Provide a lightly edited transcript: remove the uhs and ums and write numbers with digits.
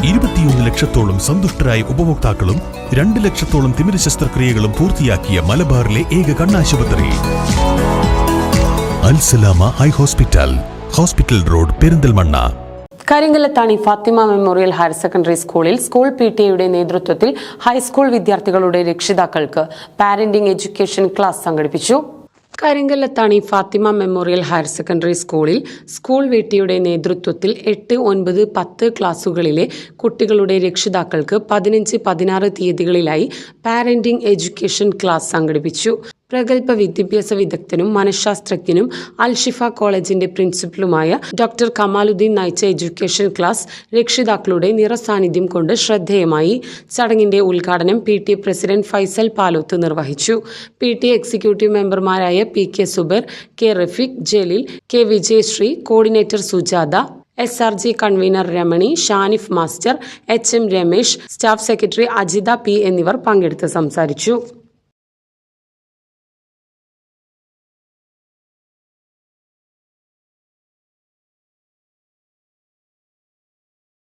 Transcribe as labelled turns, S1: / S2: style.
S1: 21 ലക്ഷത്തോളം സന്തുഷ്ടരായ ഉപഭോക്താക്കളും 2 ലക്ഷത്തോളം തിമിര ശസ്ത്രക്രിയകളും പൂർത്തിയാക്കിയ മലബാറിലെ ഏക കണ്ണാശുപത്രി Alsalama high hospital, hospital road, Perinthalmanna.
S2: Karinkallathani Fathima memorial higher secondary സ്കൂളിൽ സ്കൂൾ PTA നേതൃത്വത്തിൽ ഹൈസ്കൂൾ വിദ്യാർത്ഥികളുടെ രക്ഷിതാക്കൾക്ക് പാരന്റിംഗ് എഡ്യൂക്കേഷൻ ക്ലാസ് സംഘടിപ്പിച്ചു. Karinkallathani Fathima memorial higher secondary സ്കൂളിൽ സ്കൂൾ PTA നേതൃത്വത്തിൽ 8, 9, 10 ക്ലാസുകളിലെ കുട്ടികളുടെ രക്ഷിതാക്കൾക്ക് 15, 16 തീയതികളിലായി പാരന്റിംഗ് എഡ്യൂക്കേഷൻ ക്ലാസ് സംഘടിപ്പിച്ചു. പ്രഗത്ഭ വിദ്യാഭ്യാസ വിദഗ്ധനും മനഃശാസ്ത്രജ്ഞനും അൽഷിഫ കോളേജിന്റെ പ്രിൻസിപ്പലുമായ ഡോക്ടർ കമാലുദ്ദീൻ നയിച്ച എഡ്യൂക്കേഷൻ ക്ലാസ് രക്ഷിതാക്കളുടെ നിറസാന്നിധ്യം കൊണ്ട് ശ്രദ്ധേയമായി. ചടങ്ങിന്റെ ഉദ്ഘാടനം PTA പ്രസിഡന്റ് ഫൈസൽ പാലോത്ത് നിർവഹിച്ചു. PTA എക്സിക്യൂട്ടീവ് മെമ്പർമാരായ PK Zubair, K Rafeeq, Jaleel, K Vijayasree, coordinator Sujatha, SRG convener Ramani, Shanif master, HM Ramesh, staff secretary Ajitha P എന്നിവർ പങ്കെടുത്ത് സംസാരിച്ചു.